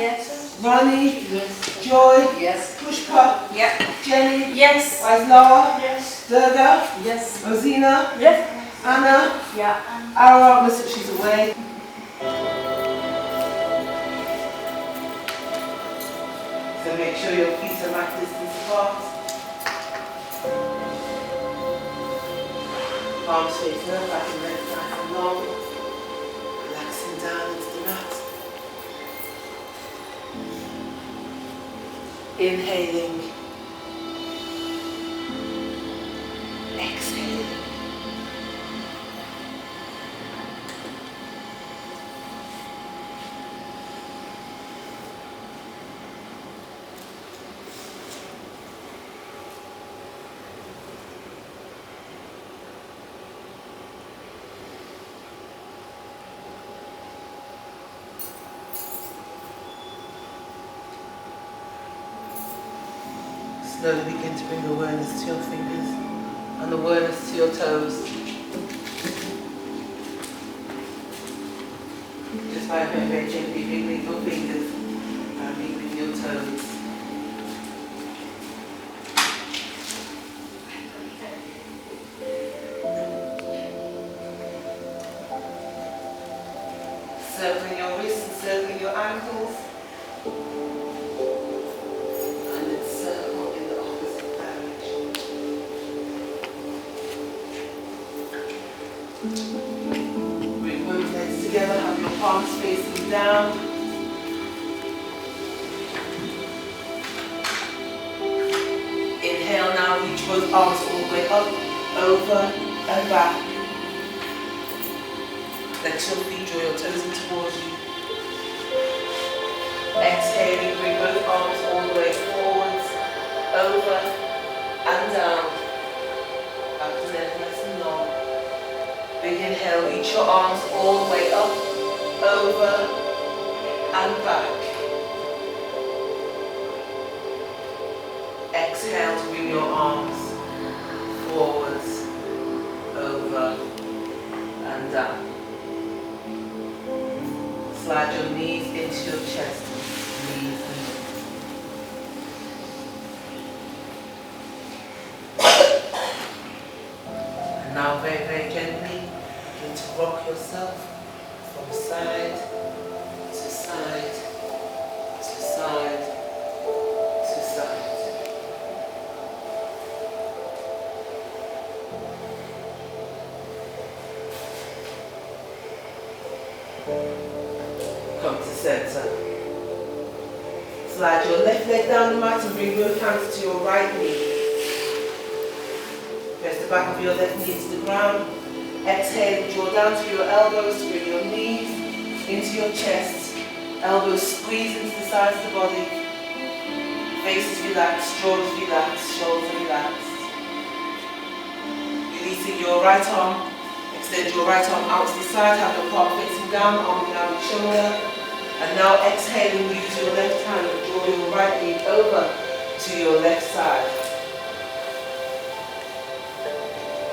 Yes. Ronnie? Yes. Joy? Yes. Pushpa? Yeah. Jenny? Yes. Waislawa? Yes. Durga? Yes. Rosina? Yes. Anna? Yeah. Ara, listen, she's away. So make sure your feet are mat distance apart. Palms facing up, back and legs nice and long. Relaxing down into the mat. Inhaling. Exhaling. Slowly begin to bring awareness to your fingers and awareness to your toes. Just by very gently wiggling your fingers and wiggling your toes. Circling your wrists and circling your ankles. And then circle in the opposite direction. Bring both legs together, have your palms facing down. Inhale now, reach both arms all the way up, over and back. Let your feet draw your toes in towards you. Exhaling, bring both arms all the way forwards, over and down. Back to neck nice and long. Big inhale, reach your arms all the way up, over and back. Exhale to bring your arms forwards, over and down. Slide your knees into your chest, knees and and now very gently begin to rock yourself from side to side to side to side. Come to center. Slide your left leg down the mat and bring both hands to your right knee. Press the back of your left knee to the ground. Exhale, draw down to your elbows to bring your knees into your chest. Elbows squeeze into the sides of the body. Faces relaxed, jaws relaxed, shoulders relaxed. Releasing your right arm. Extend your right arm out to the side, have your palm facing down, arm behind your shoulder. And now exhaling, use your left hand and draw your right knee over to your left side.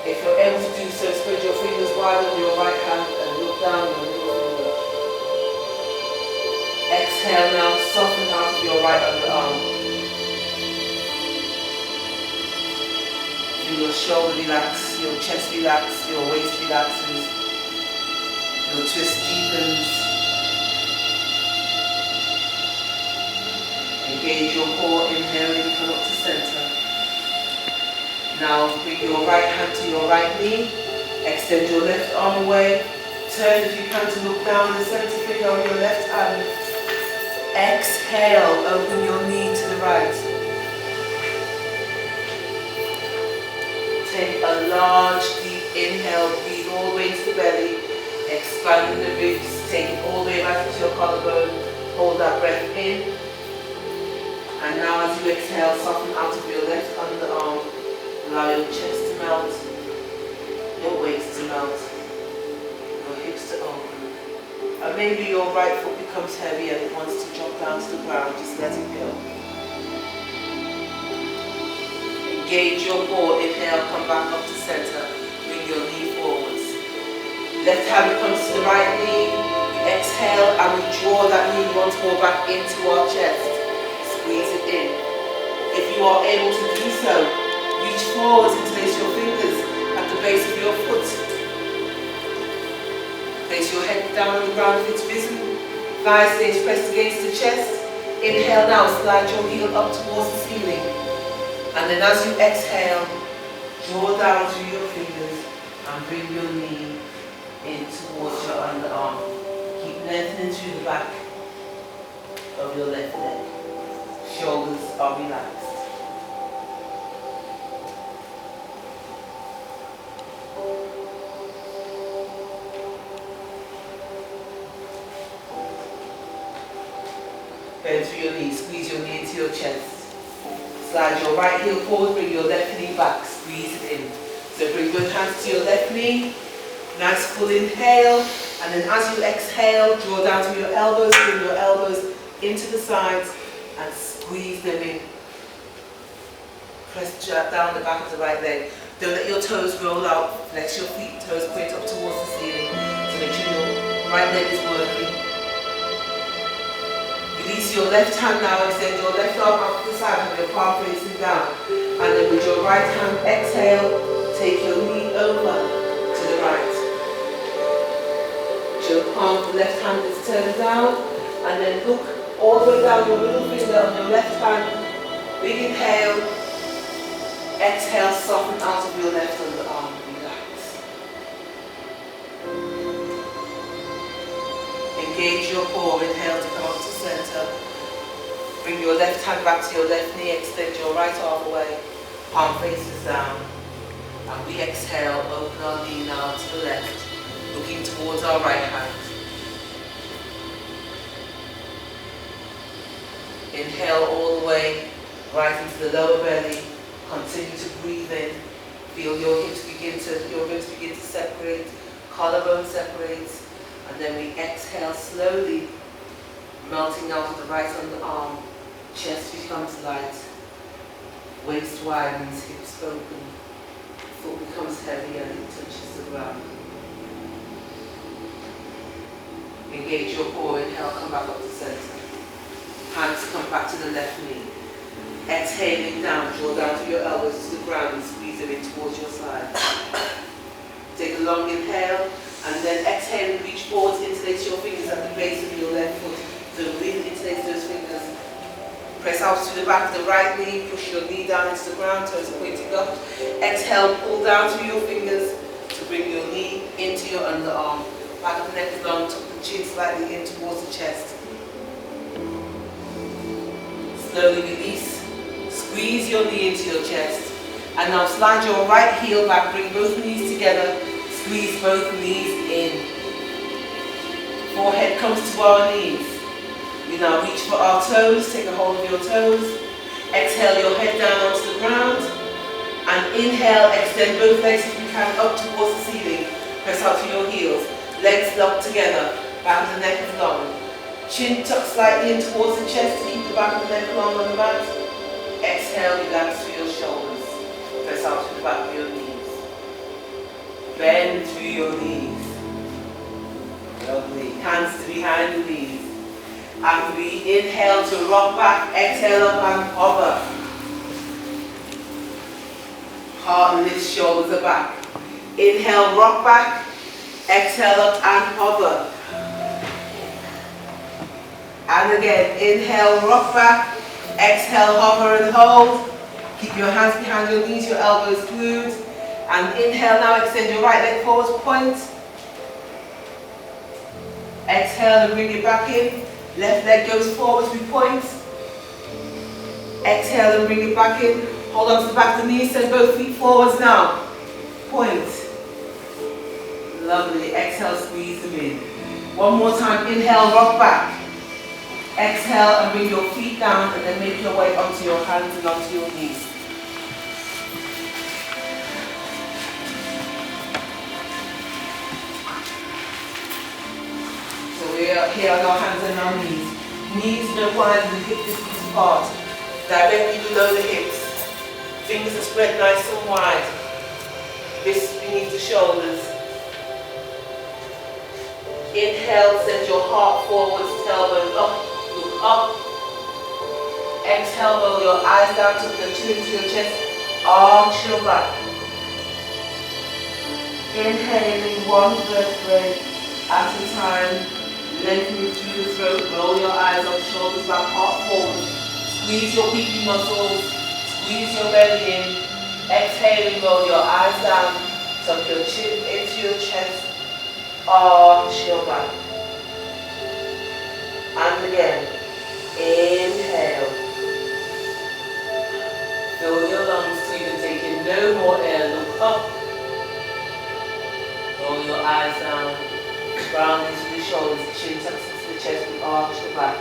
If you're able to do so, spread your fingers wide on your right hand and look down your middle finger. Exhale now, soften out of your right underarm. Feel your shoulder relax, your chest relax, your waist relaxes, your twist deepens. Engage your core, inhaling, come up to center. Now bring your right hand to your right knee, extend your left arm away, turn if you can to look down the center finger on your left hand. Exhale, open your knee to the right. Take a large deep inhale, breathe all the way to the belly, expanding the ribs, take it all the way back into your collarbone, hold that breath in. And now as you exhale, soften out of your left underarm. Allow your chest to melt, your waist to melt, your hips to open. And maybe your right foot becomes heavy and it wants to drop down to the ground, just let it go. Engage your core, inhale, come back up to center, bring your knee forwards. Left hand comes to the right knee, exhale and we draw that knee once more back into our chest. Squeeze it in. If you are able to do so, reach forwards and place your fingers at the base of your foot. Place your head down on the ground if it's risen. Thighs stays pressed against the chest. Inhale now, slide your heel up towards the ceiling. And then as you exhale, draw down through your fingers and bring your knee in towards your underarm. Keep lengthening through the back of your left leg. Shoulders are relaxed. Bend through your knee, squeeze your knee into your chest. Slide your right heel forward, bring your left knee back, squeeze it in. So bring both hands to your left knee. Nice full inhale, and then as you exhale, draw down to your elbows, bring your elbows into the sides and squeeze them in. Press down the back of the right leg. Don't let your toes roll out. Flex your feet, toes point up towards the ceiling. So make sure your right leg is working. Release your left hand now, extend your left arm out to the side with your palm facing down. And then with your right hand, exhale, take your knee over to the right. Your palm of the left hand is turned down, and then look all the way down your middle finger on your left hand. Big inhale, exhale, soften out of your left underarm, relax. Engage your core, inhale to come up to center. Bring your left hand back to your left knee, extend your right arm away, palm faces down. And we exhale, open our knee now to the left. Looking towards our right hand. Inhale all the way right into the lower belly. Continue to breathe in. Feel your ribs begin to separate. Collarbone separates. And then we exhale slowly, melting out of the right underarm. Chest becomes light. Waist widens, hips open. Foot becomes heavy and it touches the ground. Engage your core, inhale, come back up to center. Hands come back to the left knee. Exhaling down, draw down to your elbows to the ground and squeeze them in towards your side. Take a long inhale and then exhale and reach forwards, interlace your fingers at the base of your left foot. So really interlace those fingers. Press out to the back of the right knee, push your knee down into the ground, toes pointing up. Exhale, pull down through your fingers to bring your knee into your underarm. Back of the neck is long, tuck the chin slightly in towards the chest. Slowly release. Squeeze your knee into your chest. And now slide your right heel back, bring both knees together, squeeze both knees in. Forehead comes to our knees. We now reach for our toes, take a hold of your toes. Exhale your head down onto the ground. And inhale, extend both legs if you can up towards the ceiling. Press out to your heels. Legs locked together, back of the neck is long. Chin tucked slightly in towards the chest to keep the back of the neck long on the mat. Exhale, relax through your shoulders. Press out to the back of your knees. Bend through your knees. Lovely. Hands to behind the knees. And we inhale to rock back, exhale up and hover. Heart lifts, shoulders are back. Inhale, rock back. Exhale up and hover. And again, inhale, rock back. Exhale, hover and hold. Keep your hands behind your knees, your elbows glued. And inhale now, extend your right leg forwards, point. Exhale and bring it back in. Left leg goes forwards, we point. Exhale and bring it back in. Hold on to the back of the knees, send both feet forwards now. Point. Lovely. Exhale, squeeze them in. One more time. Inhale, rock back. Exhale and bring your feet down and then make your way onto your hands and onto your knees. So we are here on our hands and our knees. Knees no wider than hip distance apart. Directly below the hips. Fingers are spread nice and wide. Fists beneath the shoulders. Inhale, send your heart forwards, tailbone up, look up. Exhale, roll your eyes down to the chin into your chest, arch your back. Inhaling one vertebrae at a time, lengthening through the throat, roll your eyes up, shoulders back, heart forward. Squeeze your peepee muscles, squeeze your belly in. Exhaling, roll your eyes down, tuck your chin into your chest, arch your back. And again, inhale. Fill your lungs so you can take in no more air, look up. Roll your eyes down, round into the shoulders, chin tucks into the chest, and arch the back.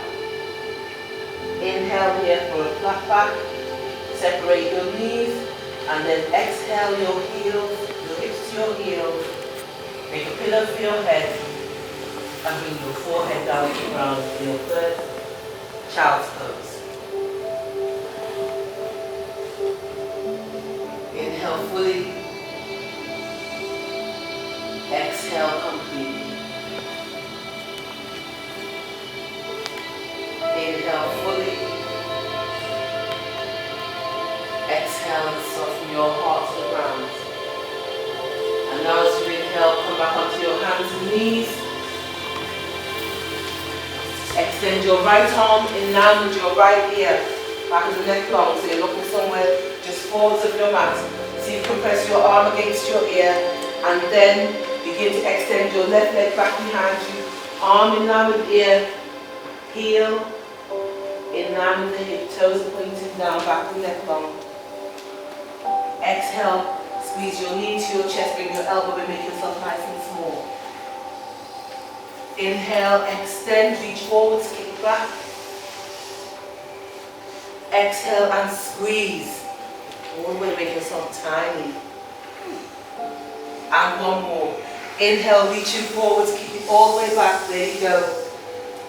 Inhale here for a flat back, separate your knees, and then exhale your heels, your hips to your heels. Make a pillow for your head, and bring your forehead down to the ground for your third child's pose. Inhale fully. Exhale completely. Inhale fully. Exhale and soften your heart to the ground. And now as you inhale, come back onto your hands and knees. Extend your right arm in line with your right ear, back of the neck long, so you're looking somewhere just forwards of your mat. So you can press your arm against your ear, and then begin to extend your left leg back behind you, arm in line with ear, heel in line with the hip, toes pointing down, back of the neck long. Exhale, squeeze your knee to your chest, bring your elbow and make yourself nice and small. Inhale, extend, reach forwards, kick back. Exhale and squeeze. All the way, make yourself tiny. And one more. Inhale, reaching forwards, kick it all the way back. There you go.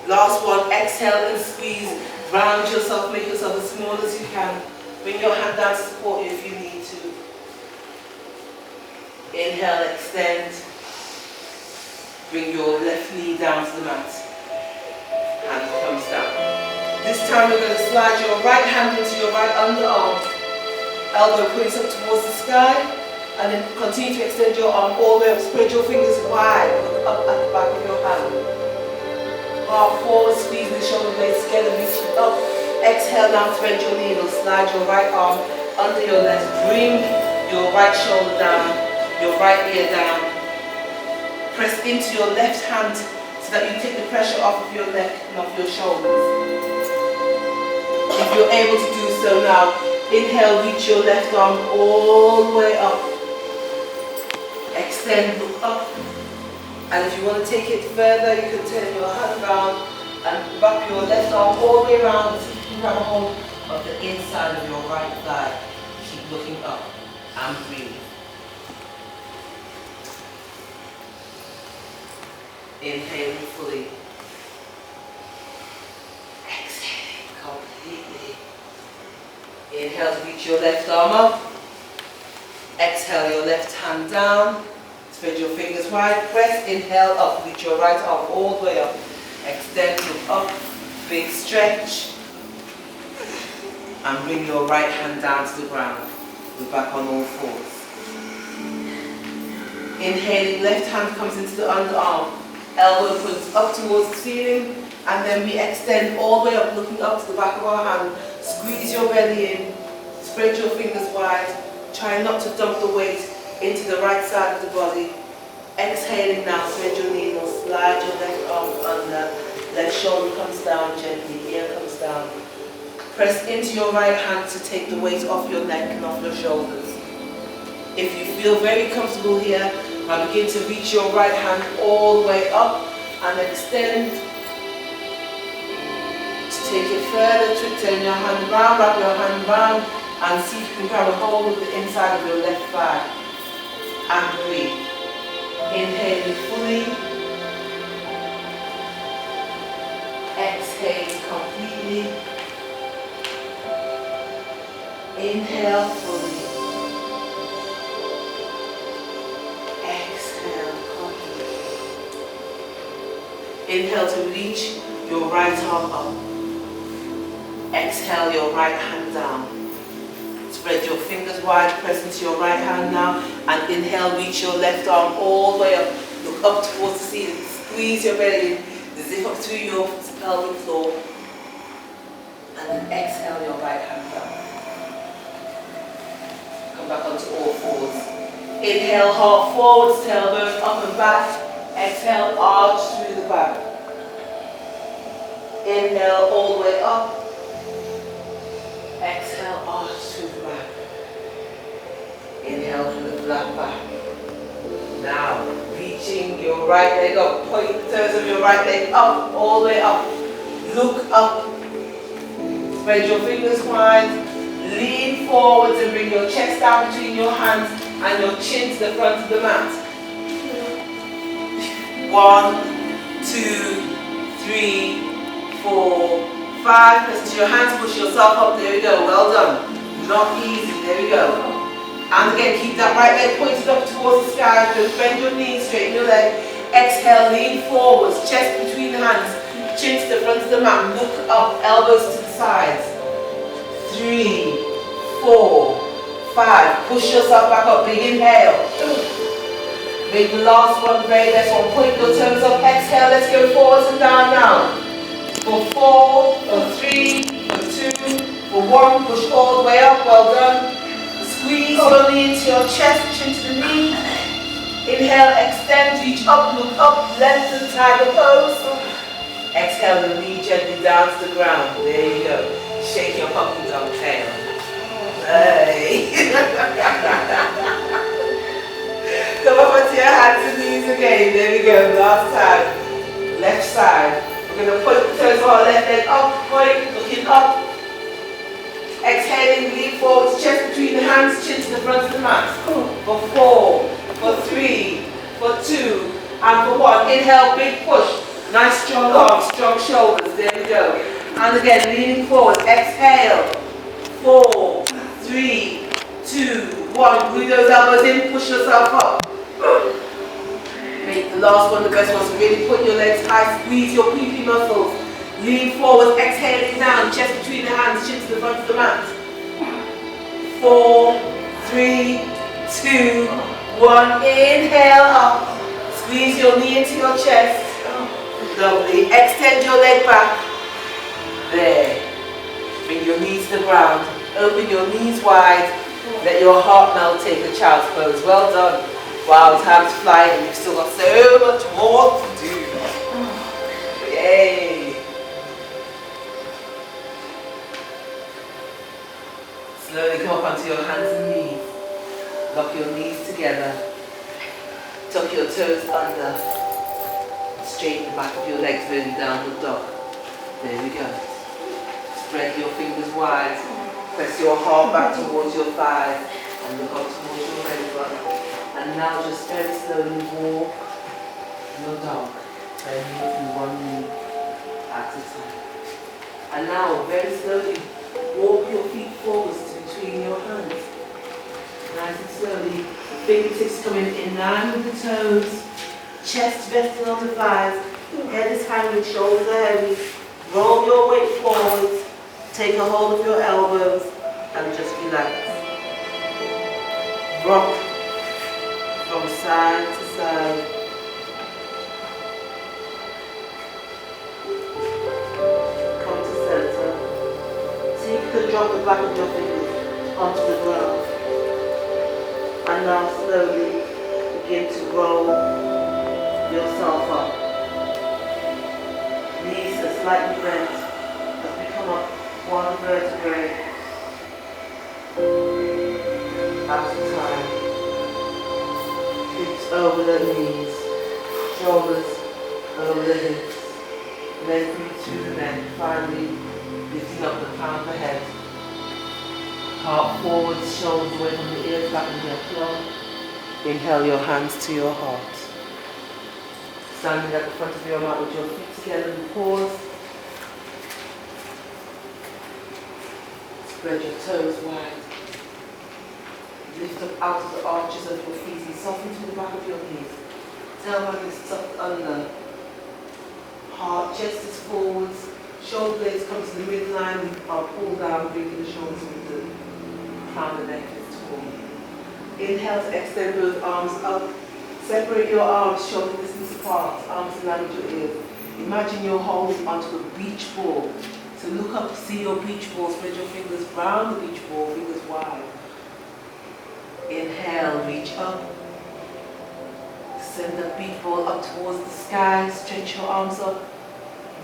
Last one, exhale and squeeze. Round yourself, make yourself as small as you can. Bring your hand down to support you if you need to. Inhale, extend. Bring your left knee down to the mat. Hand comes down. This time we're going to slide your right hand into your right underarm. Elbow points up towards the sky. And then continue to extend your arm all the way up. Spread your fingers wide. Look up at the back of your hand. Heart forward, squeeze the shoulder blades together, reaching up. Exhale, now thread your needle. Slide your right arm under your left. Bring your right shoulder down, your right ear down. Press into your left hand so that you take the pressure off of your neck and off your shoulders. If you're able to do so now, inhale, reach your left arm all the way up. Extend, look up. And if you want to take it further, you can turn your hand around and wrap your left arm all the way around so you can grab a hold of the inside of your right thigh. Keep looking up and breathe. Inhaling fully. Exhaling completely. Inhale to reach your left arm up. Exhale your left hand down. Spread your fingers wide. Press, inhale up. Reach your right arm all the way up. Extend, look up. Big stretch. And bring your right hand down to the ground. Look back on all fours. Inhaling, left hand comes into the underarm. Elbow points up towards the ceiling, and then we extend all the way up, looking up to the back of our hand. Squeeze your belly in, spread your fingers wide. Try not to dump the weight into the right side of the body. Exhaling now, thread your needle, slide your left arm under. Left shoulder comes down gently, ear comes down. Press into your right hand to take the weight off your neck and off your shoulders. If you feel very comfortable here, now begin to reach your right hand all the way up and extend. To take it further, turn your hand round, wrap your hand round, and see if you can grab a hold of the inside of your left thigh. And breathe. Inhaling fully. Exhale completely. Inhale fully. Exhale completely. Inhale to reach your right arm up. Exhale your right hand down. Spread your fingers wide, press into your right hand now, and inhale, reach your left arm all the way up. Look up towards the ceiling, squeeze your belly in, zip up through your pelvic floor, and then exhale your right hand down. Come back onto all fours. Inhale, heart forwards, tailbone up and back. Exhale, arch through the back. Inhale, all the way up. Exhale, arch through the back. Inhale through the flat back. Now, reaching your right leg up. Point the toes of your right leg up, all the way up. Look up. Spread your fingers wide. Lean forwards and bring your chest down between your hands and your chin to the front of the mat. 1, 2, 3, 4, 5. Press to your hands, push yourself up. There we go. Well done. Not easy. There we go. And again, keep that right leg pointed up towards the sky. Just bend your knees, straighten your leg. Exhale, lean forwards, chest between the hands, chin to the front of the mat. Look up, elbows to the sides. 3, 4, 5. Push yourself back up. Big inhale. Make the last one, very best one. Point your toes up. Exhale. Let's go forwards and down now. For 4, for 3, for 2, for 1. Push all the way up. Well done. Squeeze your knee into your chest, chin to the knee. Inhale, extend, reach up, look up, lengthen, tiger pose. Exhale, the knee gently down to the ground. There you go. Shake your puppy dog tail. Hey. Come up onto your hands and knees again. There we go. Last time. Left side. We're going to point the toes of our left leg up, point, looking up. Exhaling, lean forwards, chest between the hands, chin to the front of the mat. For 4, for 3, for 2, and for 1. Inhale, big push. Nice strong arms, strong shoulders. There we go. And again, leaning forward. Exhale. 4, 3, 2, 1. Glue those elbows in, push yourself up. Make the last one the best one. So really put your legs high, squeeze your PP muscles. Lean forward, exhaling down, chest between the hands, chin to the front of the mat. 4, 3, 2, 1. Inhale up. Squeeze your knee into your chest. Lovely. Extend your leg back. There. Bring your knees to the ground. Open your knees wide. Let your heart melt, take the child's pose. Well done. Wow, time's flying and you've still got so much more to do. Yay. Slowly come up onto your hands and knees. Lock your knees together. Tuck your toes under. Straighten the back of your legs, really downward dog. There we go. Spread your fingers wide. Press your heart back towards your thighs and look up towards your belly button. And now just very slowly walk your dog, bending through one knee at a time. And now very slowly walk your feet forwards to between your hands. Nice and slowly, fingertips coming in line with the toes, chest resting on the thighs, head is hanging, shoulders are heavy. Roll your weight forwards, take a hold of your elbows and just relax. Rock from side to side. Come to center. See if you can drop the back of your fingers onto the ground. And now slowly begin to roll yourself up. Knees are slightly bent as we come up one vertebrae at a time. Hips over the knees, shoulders over the hips, lengthening through the neck, finally lifting up the crown of the head. Heart forwards, shoulders away from the ears, back in your floor. Inhale your hands to your heart. Standing at the front of your mat with your feet together and pause. Spread your toes wide. Lift up out of the arches of your feet and soften to the back of your knees. Tailbone is tucked under. Heart, chest is forwards, shoulder blades come to the midline, I'll pull down, bringing the shoulders with the crown of the neck is tall. Inhale to extend both arms up. Separate your arms, shoulder distance apart, arms in line with your ears. Imagine you're holding onto a beach ball. So look up, see your beach ball, spread your fingers round the beach ball, fingers wide. Inhale, reach up. Send the beach ball up towards the sky, stretch your arms up.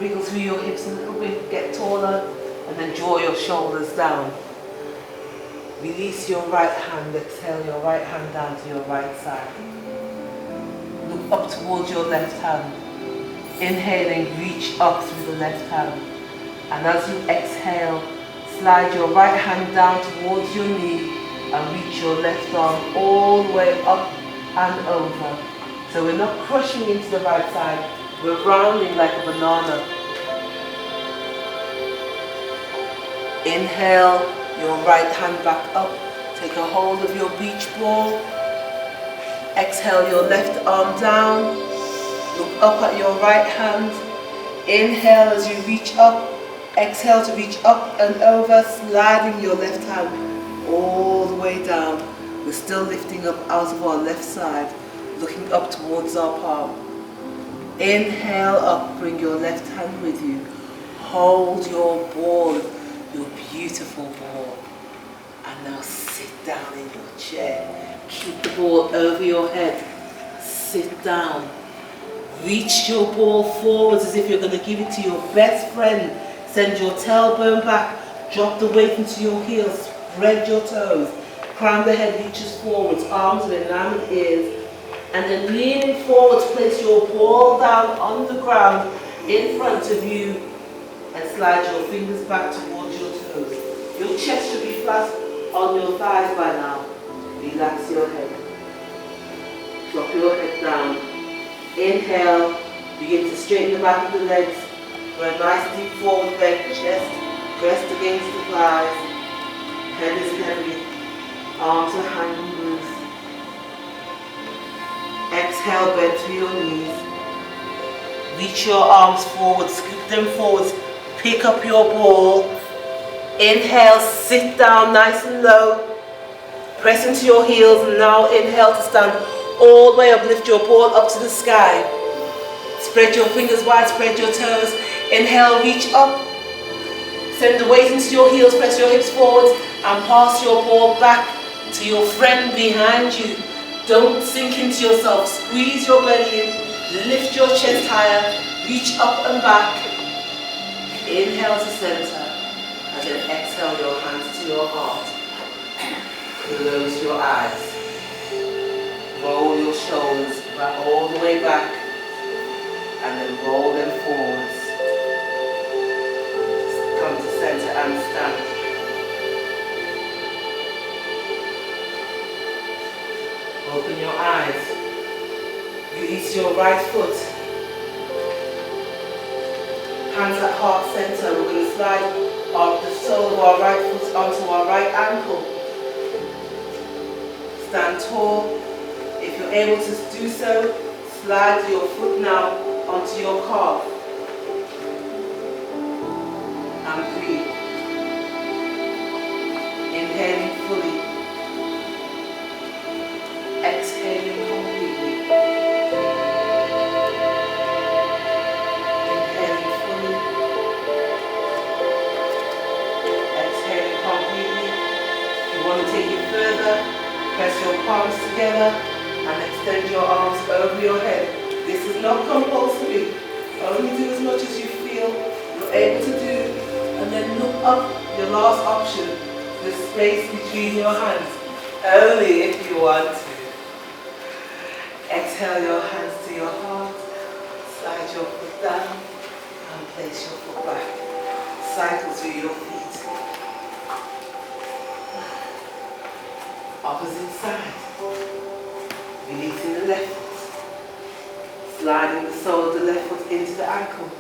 Wriggle through your hips a little bit, get taller, and then draw your shoulders down. Release your right hand, exhale your right hand down to your right side. Look up towards your left hand. Inhaling, reach up through the left hand. And as you exhale, slide your right hand down towards your knee and reach your left arm all the way up and over. So we're not crushing into the right side, we're rounding like a banana. Inhale, your right hand back up. Take a hold of your beach ball. Exhale your left arm down. Look up at your right hand. Inhale as you reach up. Exhale to reach up and over, sliding your left hand all the way down. We're still lifting up out of our left side, looking up towards our palm. Inhale up, bring your left hand with you. Hold your ball, your beautiful ball. And now sit down in your chair. Keep the ball over your head. Sit down. Reach your ball forwards as if you're going to give it to your best friend. Send your tailbone back. Drop the weight into your heels. Spread your toes. Crown the head reaches forwards. Arms are in line with ears. And then leaning forwards, place your ball down on the ground in front of you and slide your fingers back towards your toes. Your chest should be flat on your thighs by now. Relax your head. Drop your head down. Inhale, begin to straighten the back of the legs for a nice deep forward bend, chest pressed against the thighs. Head is heavy, arms are hanging loose. Exhale, bend to your knees. Reach your arms forward, scoop them forwards, pick up your ball. Inhale, sit down nice and low. Press into your heels and now inhale to stand all the way up. Lift your ball up to the sky. Spread your fingers wide, spread your toes. Inhale, reach up. Send the weight into your heels, press your hips forwards and pass your ball back to your friend behind you. Don't sink into yourself. Squeeze your belly in. Lift your chest higher. Reach up and back. Inhale to center. And then exhale your hands to your heart. Close your eyes. Roll your shoulders back all the way back. And then roll them forwards. Come to center and stand. Open your eyes. Release your right foot. Hands at heart center. We're going to slide off the sole of our right foot onto our right ankle. Stand tall. If you're able to do so, slide your foot now onto your calf. And breathe. Inhaling fully. Exhaling completely. Inhaling fully. Exhaling completely. If you want to take it further, press your palms together and extend your arms over your head. This is not compulsory. Only do as much as you feel you're able to do, and then look up. Your last option, the space between your hands. Only if you want to. Exhale your hands to your heart. Slide your foot down and place your foot back. Cycle through your feet. Opposite side. Releasing the left foot. Sliding the sole of the left foot into the ankle.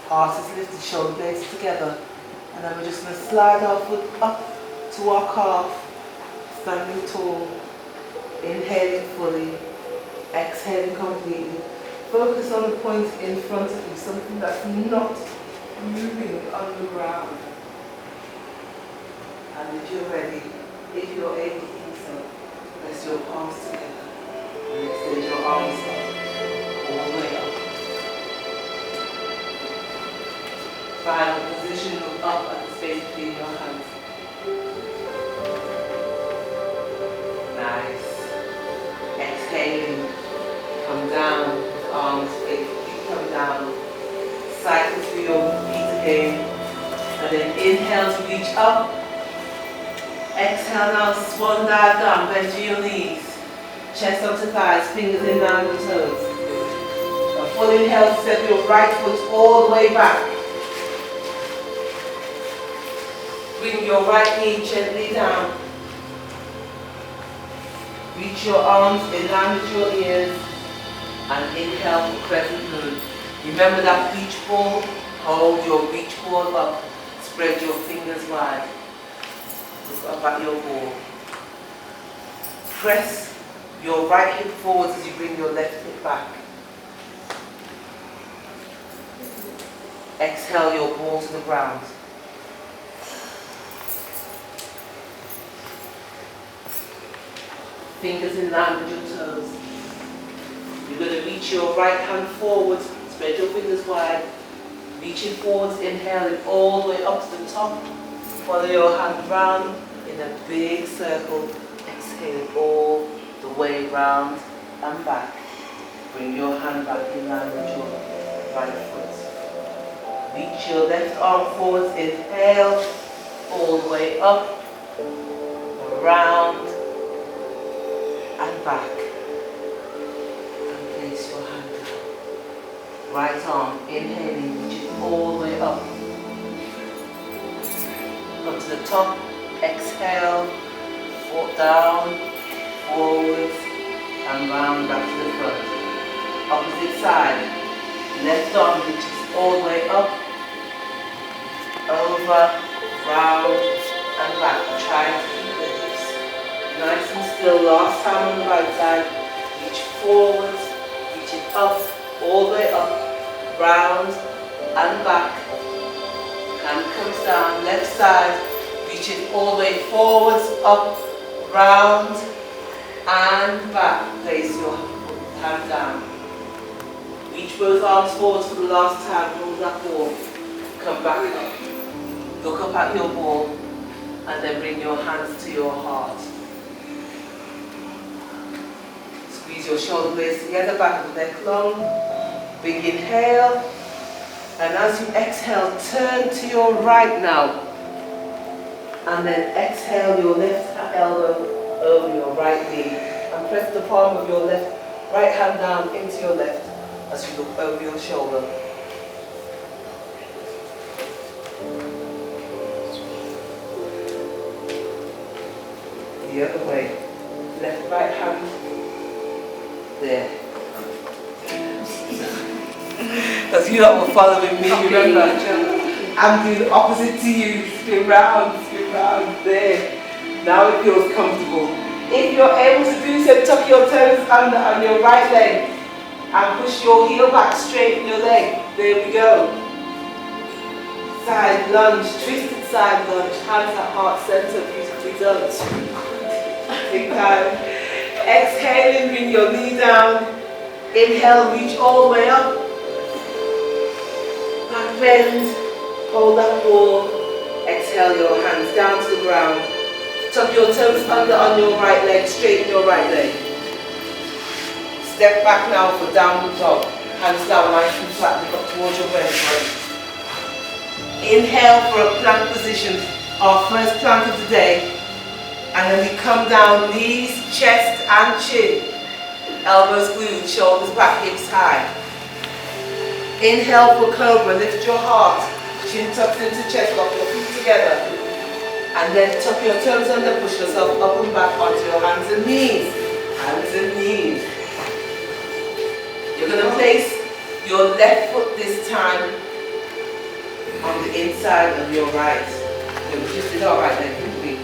Heart is lifted, shoulder blades together. And then we're just going to slide our foot up to our calf. Standing tall. Inhaling fully. Exhaling completely. Focus on the point in front of you, something that's not moving on the ground. And if you're ready, if you're able to do so, press your palms together and extend your arms up, all the way up. Final position, look up at the space between your hands. Nice. Exhaling, come down, arms face, come down. Cycle through your feet again. And then inhale to reach up. Exhale now, swan dive down, bend to your knees. Chest onto thighs, fingers in line with toes. A full inhale to step your right foot all the way back. Bring your right knee gently down. Reach your arms in line with your ears. And inhale for crescent moon. Remember that beach ball? Hold your beach ball up. Spread your fingers wide. Look up at your ball. Press your right hip forwards as you bring your left hip back. Exhale your ball to the ground. Fingers in line with your toes. You're going to reach your right hand forward, spread your fingers wide. Reaching forwards, inhaling all the way up to the top. Follow your hand round in a big circle. Exhaling all the way round and back. Bring your hand back in line with your right foot. Reach your left arm forwards, inhale, all the way up, around and back. And place your hand down. Right arm, inhaling, reaching all the way up. Come to the top, exhale, foot down, forwards, and round back to the front. Opposite side, left arm reaches all the way up, over, round, and back. Try to keep the hips nice and still. Last time on the right side, reach forwards, reaching up, all the way up, round, and back. Hand comes down, left side, reaching all the way forwards, up, round, and back. Place your hand down. Reach both arms forwards for the last time, hold that ball. Come back up. Look up at your ball, and then bring your hands to your heart. Squeeze your shoulder blades together, back of the neck long. Big inhale. And as you exhale, turn to your right now. And then exhale your left elbow over your right knee. And press the palm of your right hand down into your left as you look over your shoulder. The other way. Left, right hand. There. Because you lot were following me, remember? I'm doing the opposite to you. Spin round, there. Now it feels comfortable. If you're able to do so, tuck your toes under on your right leg and push your heel back, straighten your leg. There we go. Side lunge, twisted side lunge, hands at heart center, beautifully done. Take time. Exhaling, bring your knee down. Inhale, reach all the way up. Back bend, hold that ball. Exhale your hands down to the ground. Tuck your toes under on your right leg, straighten your right leg. Step back now for downward dog. Hands down nice and flat, look up towards your vertebrae. Inhale for a plank position, our first plank of the day. And then we come down, knees, chest and chin. Elbows glued, shoulders back, hips high. Inhale for cobra, lift your heart. Chin tucked into chest, lock your feet together. And then tuck your toes under, push yourself up and back onto your hands and knees. Hands and knees. You're going to place your left foot this time on the inside of your right. You'll shift it all right then quickly.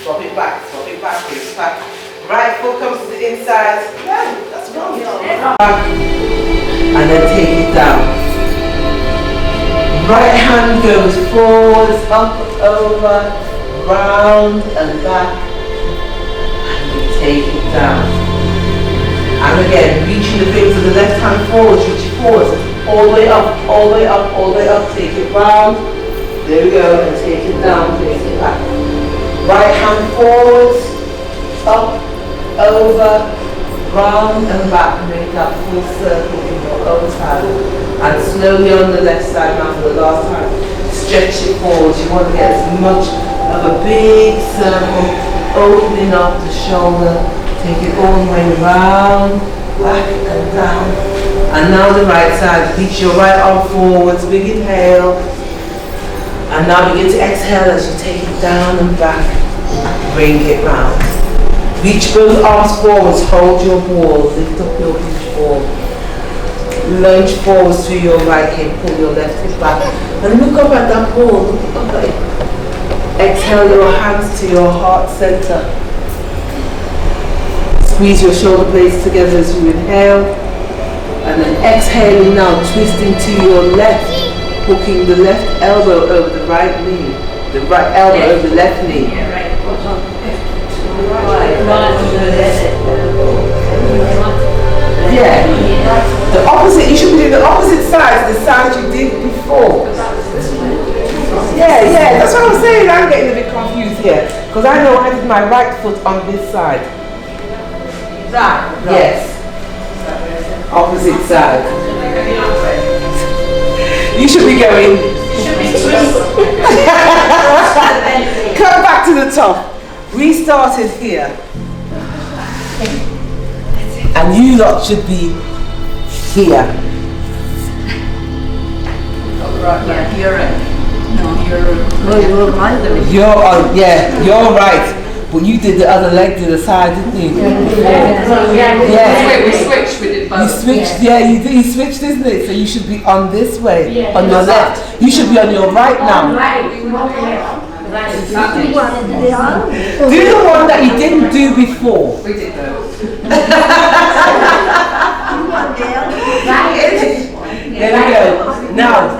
Swap it back, hips back. Right foot comes to the inside. Yeah, that's wrong. Back. and then take it down. Right hand goes forwards, up, over, round and back, and you take it down. And again, reaching the fingers of the left hand forwards, reach it forwards, all the way up, all the way up, all the way up, take it round. There we go, and take it down, take it back. Right hand forwards, up, over, round and back, make that full circle in your own time. And slowly on the left side now for the last time, stretch it forward. You want to get as much of a big circle, opening up the shoulder, take it all the way round, back and down. And now the right side, reach your right arm forwards, big inhale. And now begin to exhale as you take it down and back, bring it round. Reach both arms forwards, hold your ball, lift up your beach ball. Lunge forwards to your right hip, pull your left hip back. And look up at that ball, look up at it. Exhale your hands to your heart center. Squeeze your shoulder blades together as you inhale. And then exhaling now, twisting to your left, hooking the left elbow over the right knee. The right elbow over the left knee. Yeah, right. Yeah. The opposite, you should be doing the opposite side, the side you did before. Yeah, that's what I'm saying. I'm getting a bit confused here. Because I know I did my right foot on this side. That? Yes. Opposite side. You should be going. Come back to the top. We started here. And you lot should be here. Yeah, you're right. No, you're right. You're on, yeah, you're right. But you did the other leg to the side, didn't you? Yeah. We switched, we did both. You switched, you switched, isn't it? So you should be on this way, on your left. You should be on your right now. Do the one that you didn't do before. We did both. There we go. Now,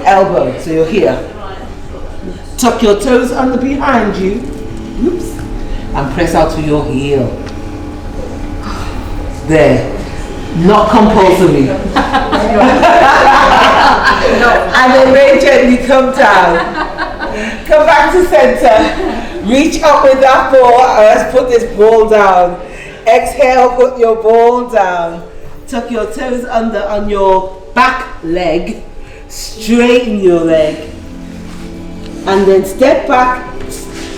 elbow, so you're here. Tuck your toes under behind you. Oops. And press out to your heel. There. Not compulsory. And then very gently come down. Come back to center. Reach up with that ball. Let's put this ball down. Exhale, put your ball down. Tuck your toes under on your back leg. Straighten your leg. And then step back,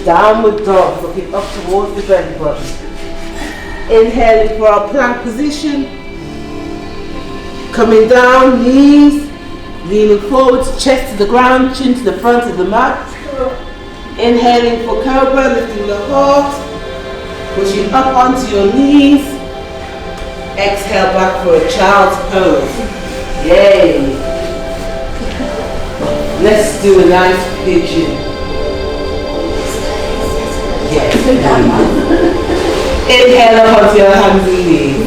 downward dog, looking up towards the belly button. Inhaling for our plank position. Coming down, knees, leaning forwards, chest to the ground, chin to the front of the mat. Inhaling for cobra, lifting the heart, pushing up onto your knees. Exhale back for a child's pose. Yay! Let's do a nice pigeon. Yes. Inhale up onto your hands and knees.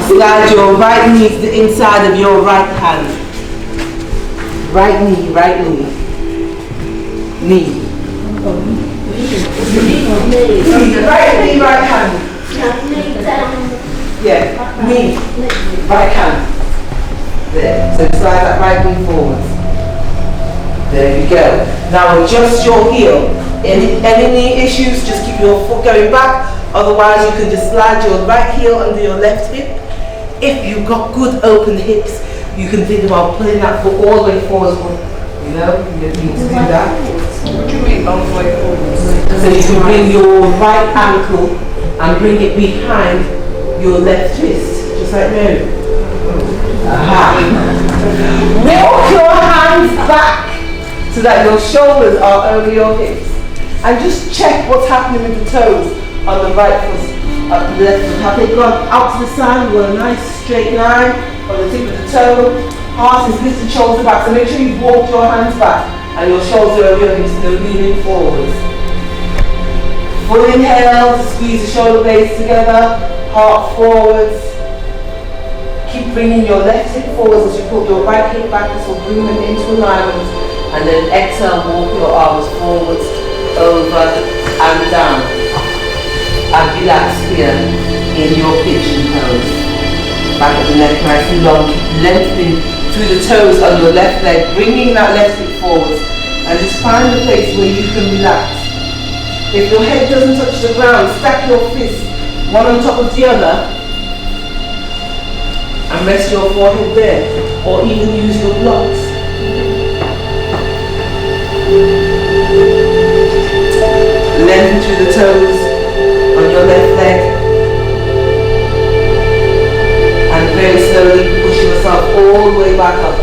Slide your right knee to the inside of your right hand. Right knee, right knee. Knee. Right knee, right hand. Yeah, knee, right hand. There. So slide that right knee forward. There you go. Now adjust your heel. Any knee issues, just keep your foot going back. Otherwise you can just slide your right heel under your left hip. If you've got good open hips, you can think about pulling that foot all the way forward. You know, you need to do that. What do you mean all the way forward? So you can bring your right ankle and bring it behind your left wrist. Just like no. Aha. Walk your hands back so that your shoulders are over your hips. And just check what's happening with the toes on the right foot, up the left foot. Have they gone out to the side? You want a nice straight line on the tip of the toe. Heart is lifted, shoulders back. So make sure you walk your hands back and your shoulders are over your hips. So leaning forwards. Full inhale, squeeze the shoulder blades together. Heart forwards. Keep bringing your left hip forward as you put your right hip back, so bring them into alignment, and then exhale, walk your arms forwards, over and down, and relax here in your pigeon pose. Back of the neck nice and long, keep lengthening through the toes on your left leg, bringing that left hip forwards, and just find a place where you can relax. If your head doesn't touch the ground, stack your fists, one on top of the other, and rest your forehead there, or even use your blocks. Lengthen through the toes on your left leg, and very slowly push yourself all the way back up.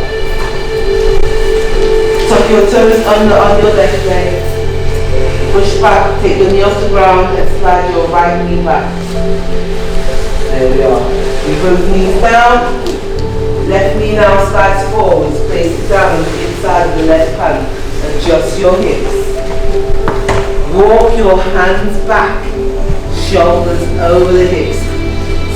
Tuck your toes under on your left leg, push back, take your knee off the ground, and slide your right knee back. There we are. We both knees down, left knee now slides forwards, place it down on the inside of the left hand, adjust your hips. Walk your hands back, shoulders over the hips.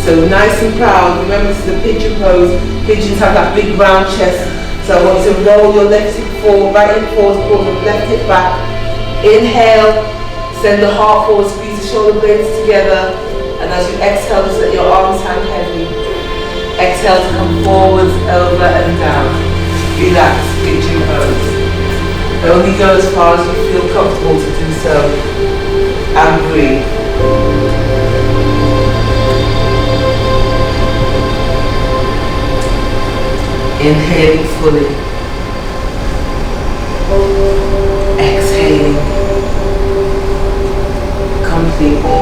So nice and proud, remember this is a pigeon pose, pigeons have that big round chest, so I want you to roll your left hip forward, right hip forward, pull the left hip back. Inhale, send the heart forward, squeeze the shoulder blades together. And as you exhale, just let your arms hang heavy. Exhale to come forwards, over and down. Relax, pigeon pose. Only go as far as you feel comfortable to do so. And breathe. Inhaling fully. Exhaling. Completely.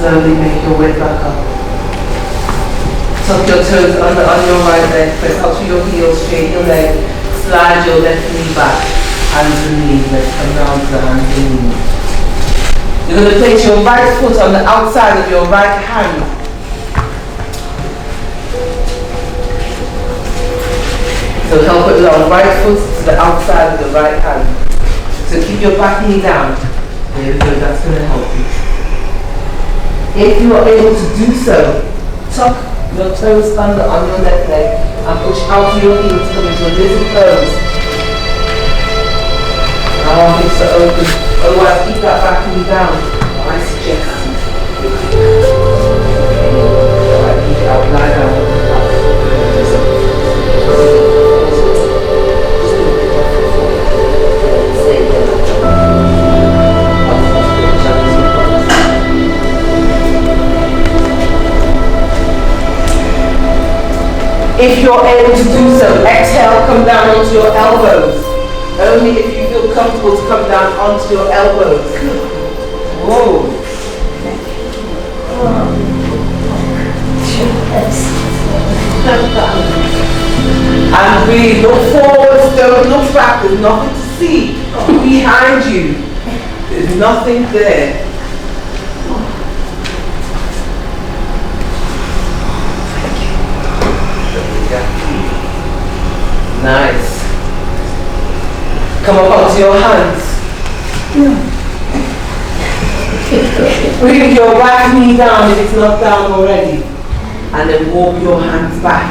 Slowly make your way back up. Tuck your toes under on your right leg, press out to your heels, straighten your leg, slide your left knee back, hands and knees, let's come down to the hands and knees. You're going to place your right foot on the outside of your right hand. So help it along, right foot to the outside of the right hand. So keep your back knee down. There we go, that's going to help you. If you are able to do so, tuck your toes under on your left leg and push out to your heels to come into a lizard pose. Now hips are open, otherwise keep that back knee down. I suggest. Alright, keep it out, lie down. If you're able to do so, exhale, come down onto your elbows. Only if you feel comfortable to come down onto your elbows. Whoa. And breathe. Look forwards, don't look back. There's nothing to see behind you. There's nothing there. Nice. Come up onto your hands. Bring your right knee down if it's not down already. And then walk your hands back.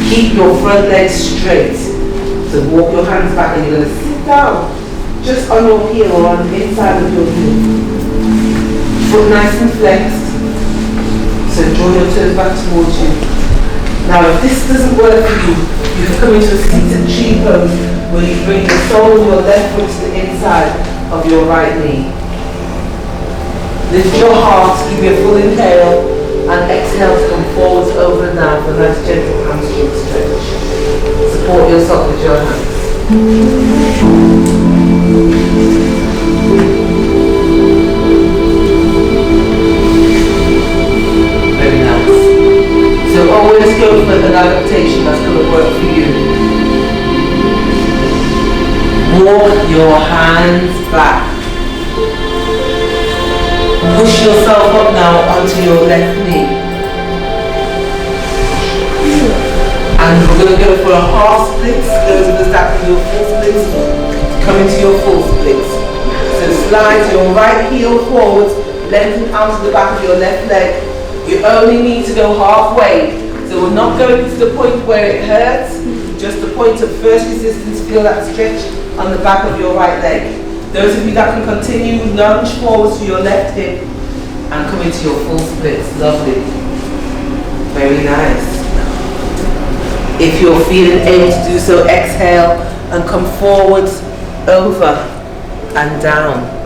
Keep your front legs straight. So walk your hands back and you're going to sit down just on your heel or on the inside of your heel. Foot nice and flexed. So draw your toes back towards you. Now if this doesn't work for you, you can come into a seated tree pose where you bring the sole of your left foot to the inside of your right knee. Lift your heart, give me a full inhale, and exhale to come forwards, over and down for a nice gentle hamstring stretch. Support yourself with your hands. Very nice. So always go for an adaptation that's going to work for you. Walk your hands back. Push yourself up now onto your left knee. And we're going to go for a half split. Those of us that can do a full split, come into your full split. So slide your right heel forward, lengthen out to the back of your left leg. You only need to go halfway. So we're not going to the point where it hurts, just the point of first resistance. Feel that stretch on the back of your right leg. Those of you that can continue, lunge forwards to your left hip and come into your full splits. Lovely. Very nice. If you're feeling able to do so, exhale and come forwards, over and down.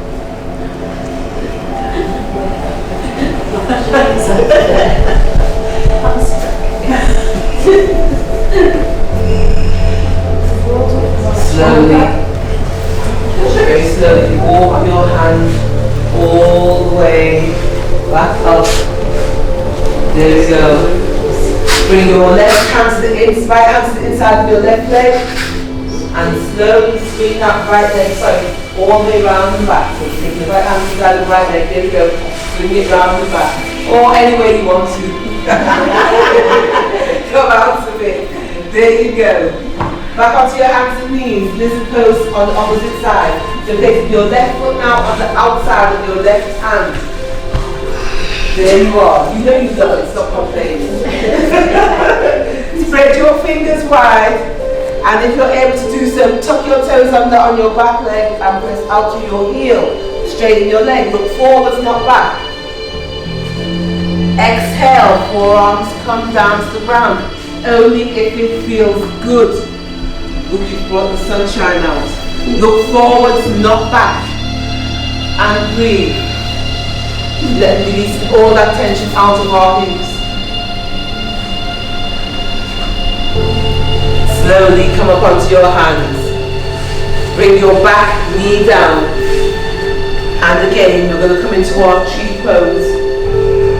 Slowly, very slowly, walk your hand all the way back up. There we go. Bring your left hand to the right hand to the inside of your left leg, and slowly swing that right leg, all the way round and back. So take the right hand inside the right leg. There we go. Swing it round and back, or any way you want to. Come out of it. There you go. Back onto your hands and knees, lizard pose on the opposite side. So place your left foot now on the outside of your left hand. There you are. You know you've done it, stop complaining. Spread your fingers wide, and if you're able to do so, tuck your toes under on your back leg and press out to your heel. Straighten your leg, look forwards, not back. Exhale, forearms come down to the ground. Only if it feels good. Look, you've brought the sunshine out. Look forwards, not back. And breathe. Let release all that tension out of our hips. Slowly come up onto your hands. Bring your back knee down. And again, we're going to come into our tree pose.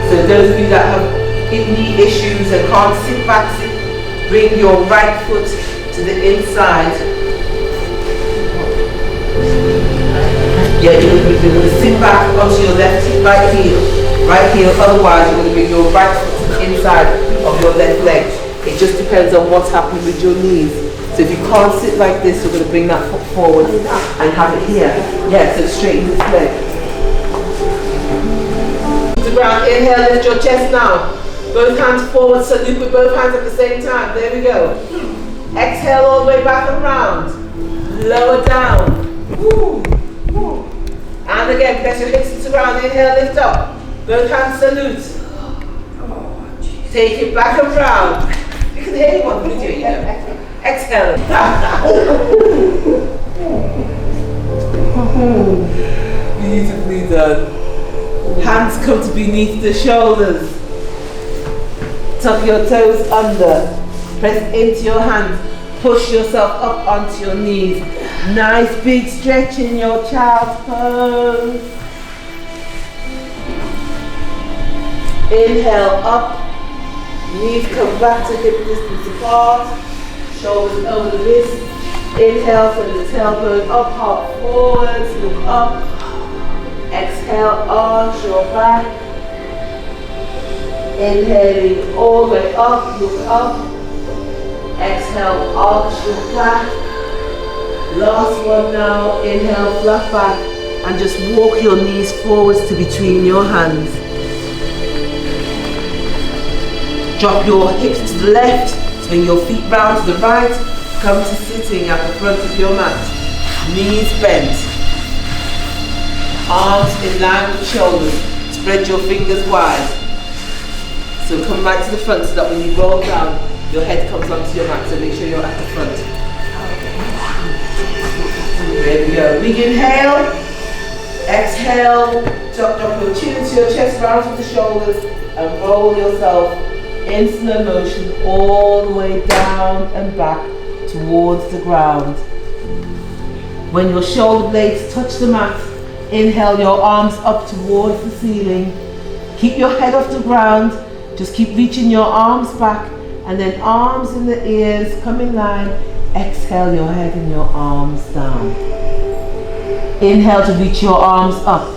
So those of you that have knee issues and can't sit back, bring your right foot to the inside. Yeah, you're going to sit back onto your left right heel. Otherwise, you're going to bring your right foot to the inside of your left leg. It just depends on what's happening with your knees. So if you can't sit like this, you're going to bring that foot forward and have it here. Yeah, so straighten this leg. To the ground, inhale, lift your chest now. Both hands forward, salute with both hands at the same time. There we go. Exhale all the way back and round. Lower down. Woo. Woo. And again, press your hips to the ground. Inhale, lift up. Both hands salute. Take it back and round. You can hear one video, you know. Exhale. Beautifully done. Hands come to beneath the shoulders. Tuck your toes under. Press into your hands. Push yourself up onto your knees. Nice big stretch in your child's pose. Inhale up. Knees come back to hip distance apart. Shoulders over the wrist. Inhale, send the tailbone up, heart forwards, look up. Exhale, arch your back. Inhaling all the way up, look up. Exhale, arch your back. Last one now. Inhale, flat back, and just walk your knees forwards to between your hands. Drop your hips to the left, swing your feet round to the right, come to sitting at the front of your mat. Knees bent, arms in line with the shoulders, spread your fingers wide. So come right to the front so that when you roll down, your head comes onto your mat, so make sure you're at the front. There we go. Big inhale, exhale, drop your chin into your chest, round to the shoulders, and roll yourself in slow motion all the way down and back towards the ground. When your shoulder blades touch the mat, inhale your arms up towards the ceiling. Keep your head off the ground, just keep reaching your arms back, and then arms in the ears, come in line. Exhale your head and your arms down. Inhale to reach your arms up.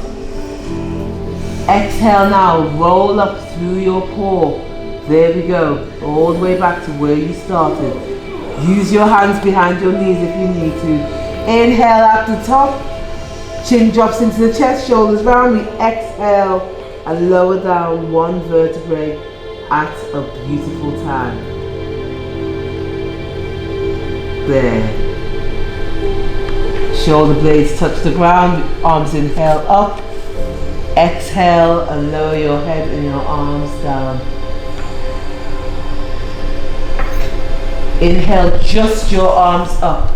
Exhale now, roll up through your paw. There we go, all the way back to where you started. Use your hands behind your knees if you need to. Inhale at the top, Chin drops into the chest, shoulders round. We exhale and lower down one vertebrae at a beautiful time. There. Shoulder blades touch the ground, arms inhale up. Exhale and lower your head and your arms down. Inhale, just your arms up.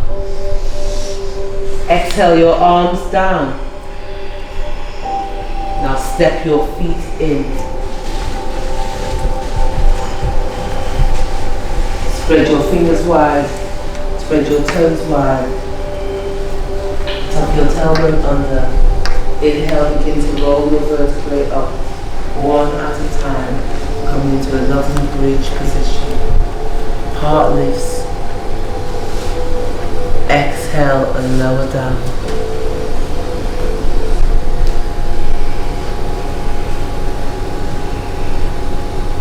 Exhale, your arms down. Now step your feet in. Spread your fingers wide. Spread your toes wide. Tuck your tailbone under. Inhale, begin to roll your vertebrae up, one at a time, coming into a lovely bridge position. Heart lifts. Exhale and lower down.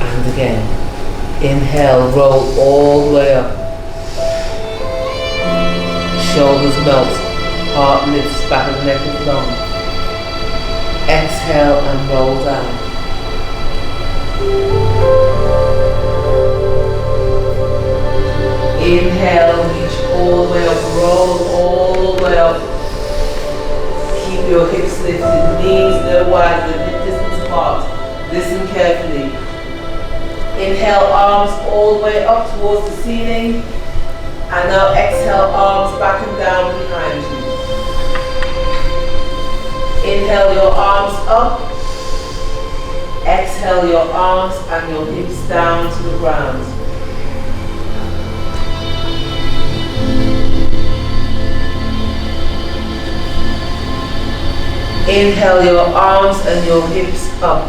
And again. Inhale, roll all the way up. Shoulders melt. Heart lifts, back of the neck is long. Exhale and roll down. Inhale, reach all the way up, roll all the way up. Keep your hips lifted, knees no wider than hip distance apart. Listen carefully. Inhale, arms all the way up towards the ceiling. And now exhale, arms back and down behind you. Inhale your arms up. Exhale your arms and your hips down to the ground. Inhale your arms and your hips up.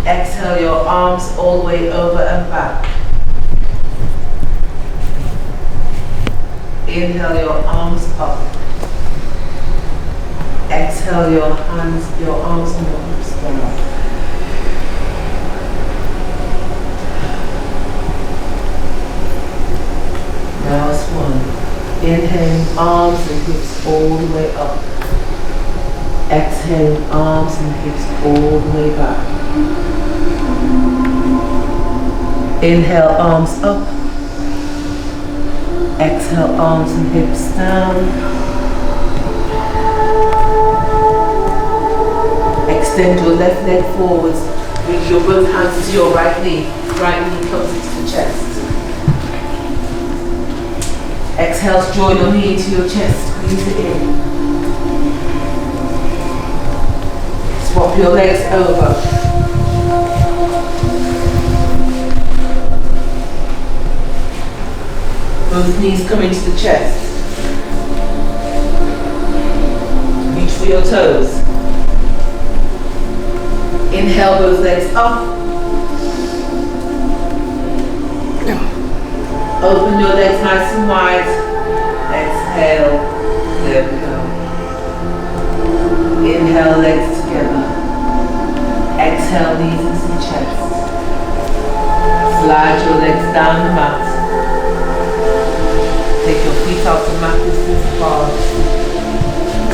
Exhale your arms all the way over and back. Inhale your arms up. Exhale your hands, your arms and your hips down. Last one. Inhaling, arms and hips all the way up. Exhaling, arms and hips all the way back. Inhale, arms up. Exhale, arms and hips down. Extend your left leg forwards. Reach your both hands to your right knee. Right knee comes into the chest. Exhale, draw your knee into your chest. Squeeze it in. Swap your legs over. Both knees come into the chest. Reach for your toes. Inhale, both legs up. Open your legs nice and wide. Exhale. There we go. Inhale, legs together. Exhale, knees into the chest. Slide your legs down the mat. Take your feet out to mat distance apart.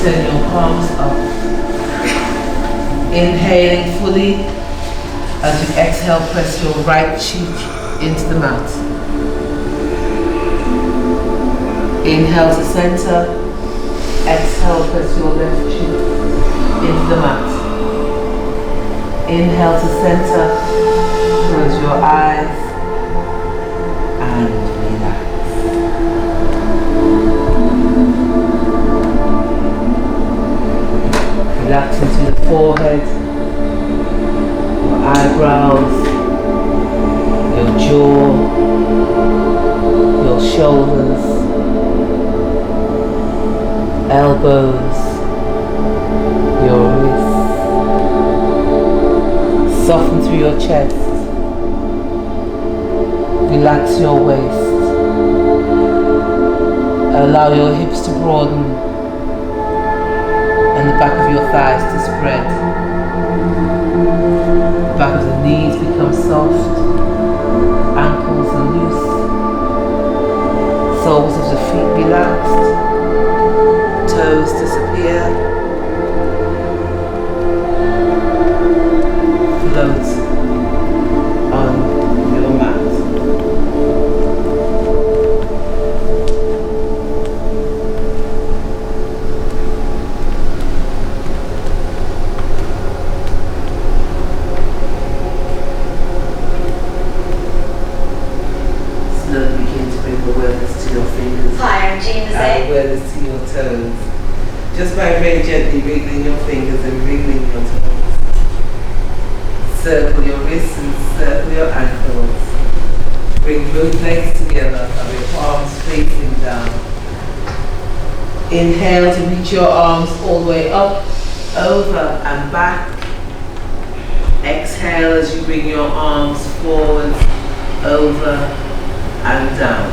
Turn your palms up. Inhaling fully. As you exhale, press your right cheek into the mat. Inhale to center. Exhale, press your left cheek into the mat. Inhale to center. Close your eyes and relax. Relax into the forehead, your eyebrows, your jaw, your shoulders, elbows, your wrists. Soften through your chest. Relax your waist. Allow your hips to broaden and the back of your thighs to spread. The back of the knees become soft, ankles are loose, soles of the feet relaxed, your fingers. Hi, I'm Jean As Mazet. well as to your toes. Just by very gently wriggling your fingers and wriggling your toes. Circle your wrists and circle your ankles. Bring both legs together and your palms facing down. Inhale to reach your arms all the way up, over and back. Exhale as you bring your arms forward, over and down.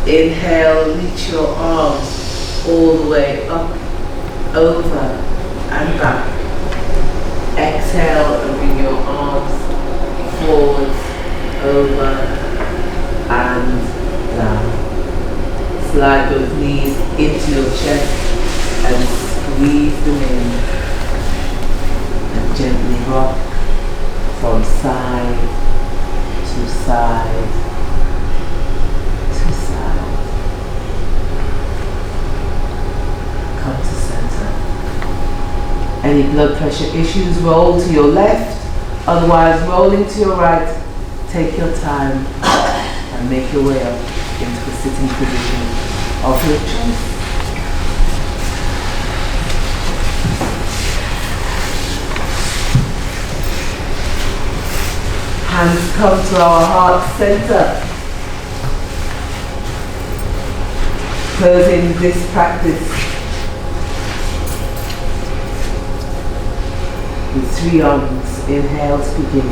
Inhale, reach your arms all the way up, over and back. Exhale and bring your arms forward, over and down. Slide those knees into your chest and squeeze them in. And gently rock from side to side to side. Come to center. Any blood pressure issues, roll to your left, otherwise rolling to your right. Take your time and make your way up into the sitting position of your choice. Hands come to our heart center. Closing this practice with 3 arms. Inhale to begin.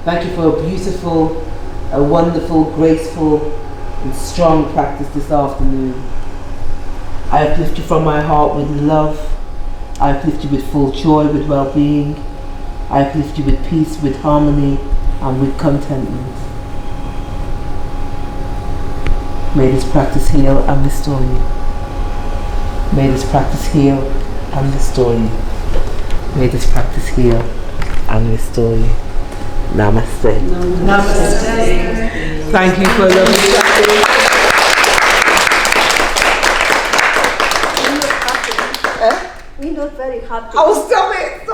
Thank you for a beautiful, a wonderful, graceful and strong practice this afternoon. I uplift you from my heart with love. I uplift you with full joy, with well-being. I uplift you with peace, with harmony and with contentment. May this practice heal and restore you. May this practice heal and restore you. May this practice heal and restore you. Namaste. Namaste. Thank you for lovely practice. We look very happy. Oh, stop it.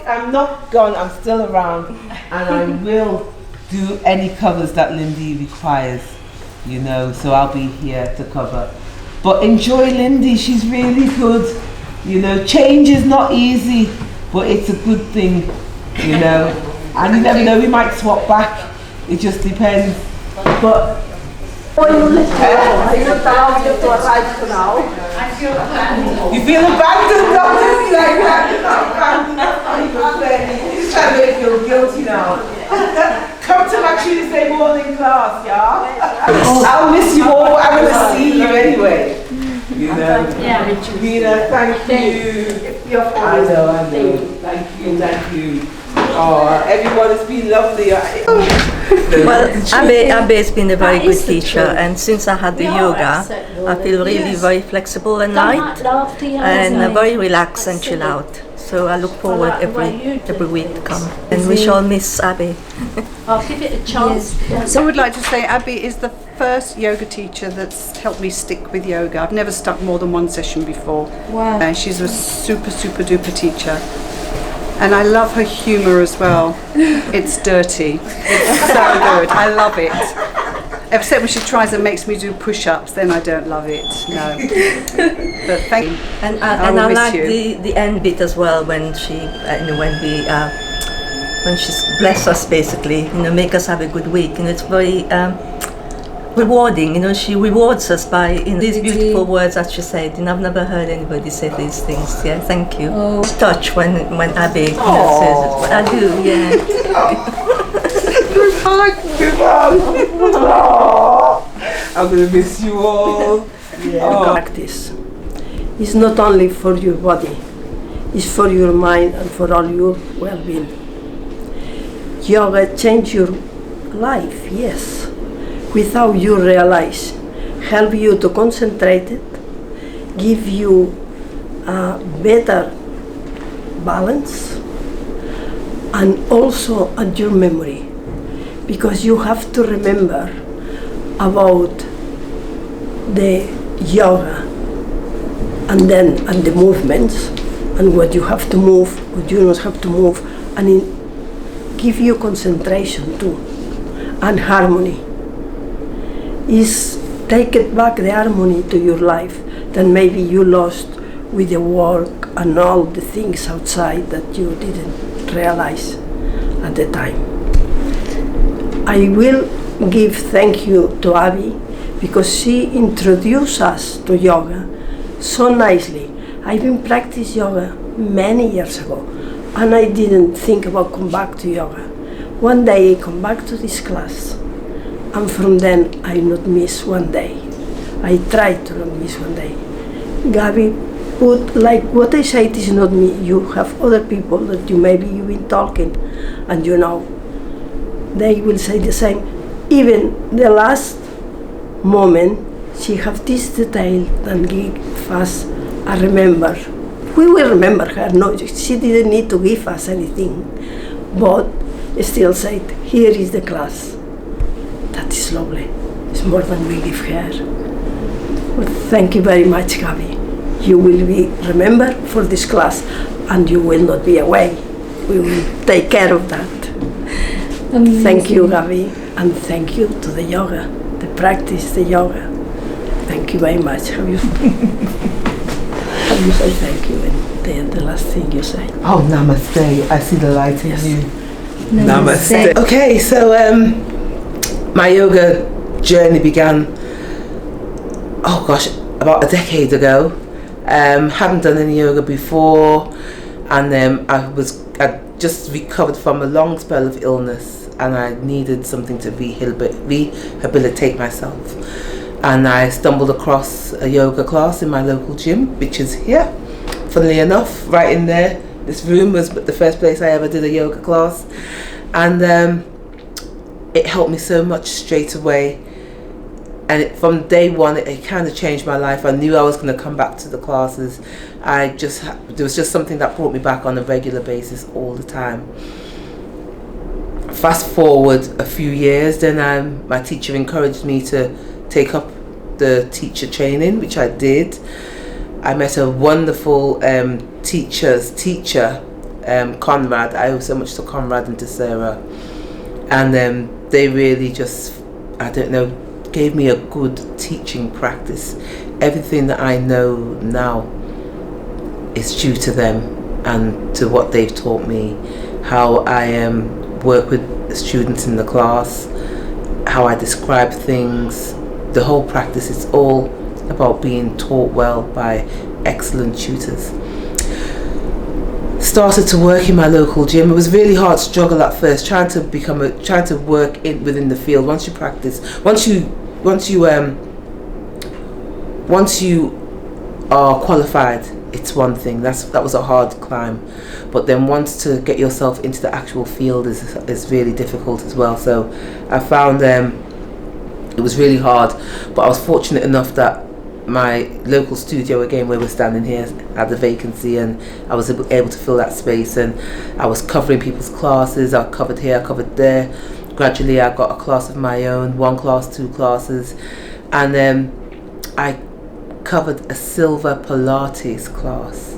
I'm not gone. I'm still around. And I will do any covers that Lindy requires, you know, so I'll be here to cover. But enjoy Lindy, she's really good. You know, change is not easy, but it's a good thing, you know. And you never know, we might swap back. It just depends. But When you let go, I not allow you to arrive now. you feel abandoned, doctor? You like that? You're not abandoned. That's not even fair. You're just trying to make you feel guilty now. Come to my Tuesday morning class, y'all. I'll miss you all. I'm going to see you anyway. You know, Rena, thank you. I know. Thank you. Oh, everyone has been lovely. Well, Abby has been a very good teacher, and since I had the yoga, I feel really very flexible and light, and very relaxed and chill out. So I look forward every week to come, and we shall miss Abby. I'll give it a chance. So I would like to say Abby is the first yoga teacher that's helped me stick with yoga. I've never stuck more than one session before. Wow. She's a super duper teacher. And I love her humour as well. It's dirty. It's so good. I love it. Except when she tries and makes me do push-ups, then I don't love it. No. But thank you. And I I miss like you. the end bit as well, when she when she's bless us basically, make us have a good week, and it's very rewarding. You know, she rewards us by in these beautiful words that she said. And I've never heard anybody say these things. Yeah, thank you. Touch when Abby says it. But I do. Yeah. I'm gonna miss you all. Practice. It's not only for your body, it's for your mind and for all your well-being. Yoga change your life, yes, without you realize. Help you to concentrate it, give you a better balance, and also at your memory, because you have to remember about the yoga and the movements and what you have to move, what you don't have to move, and give you concentration too and harmony. Is take it back the harmony to your life that maybe you lost with the work and all the things outside that you didn't realize at the time. I will give thank you to Abby because she introduced us to yoga so nicely. I've been practicing yoga many years ago and I didn't think about come back to yoga. One day I come back to this class and from then I not miss one day. I try to not miss one day. Gabby put, like what I say, it is not me. You have other people that you maybe you've been talking and you know, they will say the same. Even the last moment, she have this detail and give us a remember. We will remember her. No, she didn't need to give us anything, but still said, here is the class. That is lovely. It's more than we give her. Well, thank you very much, Gabby. You will be remembered for this class and you will not be away. We will take care of that. Amazing. Thank you, Gabby, and thank you to the yoga, the practice, the yoga. Thank you very much. Have you say thank you and the last thing you say? Oh, namaste. I see the light in Yes. you. Namaste. Okay, so my yoga journey began, oh gosh, about a decade ago. Hadn't done any yoga before, and I just recovered from a long spell of illness, and I needed something to rehabilitate myself. And I stumbled across a yoga class in my local gym, which is here, funnily enough, right in there. This room was the first place I ever did a yoga class, and it helped me so much straight away. And from day one, it kind of changed my life. I knew I was going to come back to the classes. There was just something that brought me back on a regular basis all the time. Fast forward a few years, then my teacher encouraged me to take up the teacher training, which I did. I met a wonderful teacher, Conrad. I owe so much to Conrad and to Sarah. And they really just, I don't know, gave me a good teaching practice. Everything that I know now is due to them and to what they've taught me. How I work with students in the class, how I describe things. The whole practice is all about being taught well by excellent tutors. Started to work in my local gym. It was really hard struggle at first, trying to work within the field. Once you practice, once you are qualified, it's one thing. That was a hard climb, but then once to get yourself into the actual field is really difficult as well. So I found it was really hard, but I was fortunate enough that my local studio, again where we're standing here, had a vacancy, and I was able to fill that space, and I was covering people's classes. I covered here, I covered there. Gradually I got a class of my own, 1 class, 2 classes, and I covered a silver Pilates class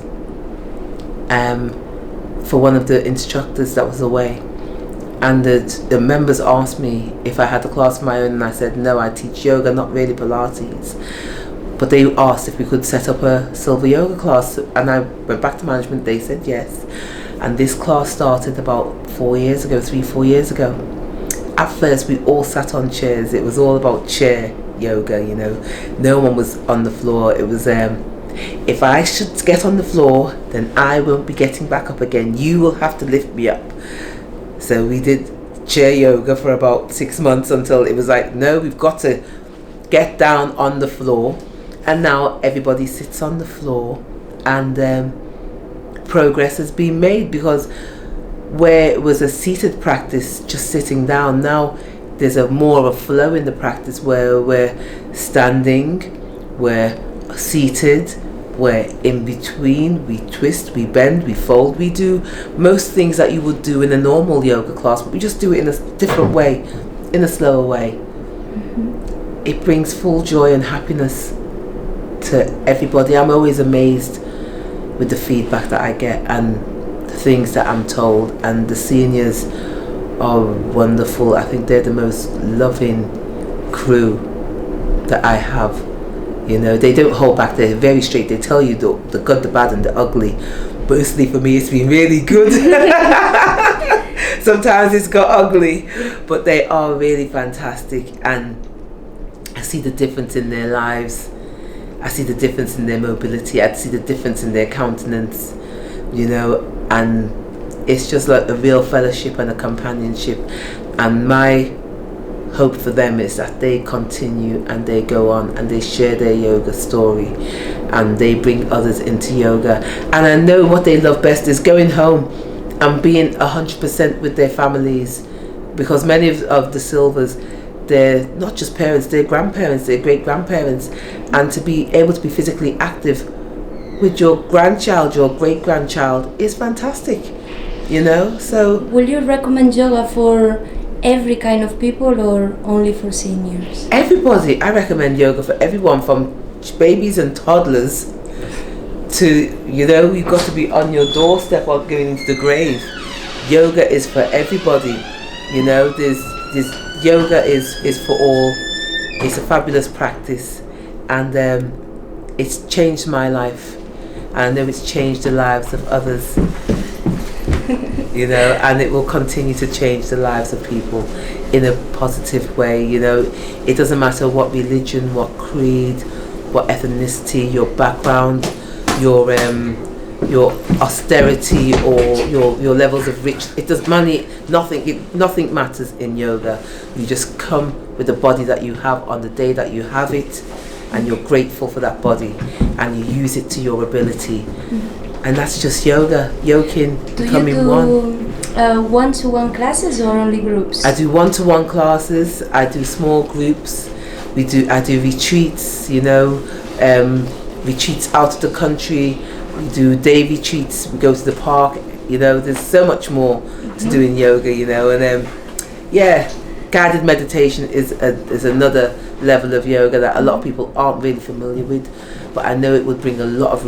for one of the instructors that was away. And the members asked me if I had a class of my own, and I said no, I teach yoga, not really Pilates. But they asked if we could set up a silver yoga class, and I went back to management. They said yes, and this class started about 3-4 years ago, at first we all sat on chairs. It was all about chair yoga, you know. No one was on the floor. It was if I should get on the floor, then I won't be getting back up again. You will have to lift me up. So we did chair yoga for about 6 months until it was like, no, we've got to get down on the floor. And now everybody sits on the floor, and progress has been made, because where it was a seated practice, just sitting down, now there's a more of a flow in the practice where we're standing, we're seated, we're in between, we twist, we bend, we fold, we do most things that you would do in a normal yoga class, but we just do it in a different way, in a slower way. It brings full joy and happiness to everybody. I'm always amazed with the feedback that I get and the things that I'm told, and the seniors are wonderful. I think they're the most loving crew that I have. You know, they don't hold back, they're very straight, they tell you the good, the bad and the ugly. Mostly for me it's been really good. Sometimes it's got ugly, but they are really fantastic, and I see the difference in their lives. I see the difference in their mobility. I see the difference in their countenance, you know, and it's just like a real fellowship and a companionship. And my hope for them is that they continue and they go on and they share their yoga story and they bring others into yoga. And I know what they love best is going home and being 100% with their families, because many of the Silvers, they're not just parents, they're grandparents, they're great grandparents, and to be able to be physically active with your grandchild, your great grandchild, is fantastic, you know. So will you recommend yoga for every kind of people or only for seniors? Everybody. I recommend yoga for everyone, from babies and toddlers to, you know, you've got to be on your doorstep while going into the grave. Yoga is for everybody, you know. There's yoga is for all. It's a fabulous practice, and it's changed my life, and I know it's changed the lives of others. You know, and it will continue to change the lives of people in a positive way. You know, it doesn't matter what religion, what creed, what ethnicity, your background, your austerity, or your levels of rich. It does money. Nothing matters in yoga. You just come with the body that you have on the day that you have it, and you're grateful for that body, and you use it to your ability. And that's just yoga, yoking, becoming one. Do you do one-to-one classes or only groups? I do one-to-one classes. I do small groups. I do retreats. You know, retreats out of the country. We do day retreats. We go to the park. You know, there's so much more to do in yoga. You know, and yeah, guided meditation is another level of yoga that a lot of people aren't really familiar with. But I know it would bring a lot of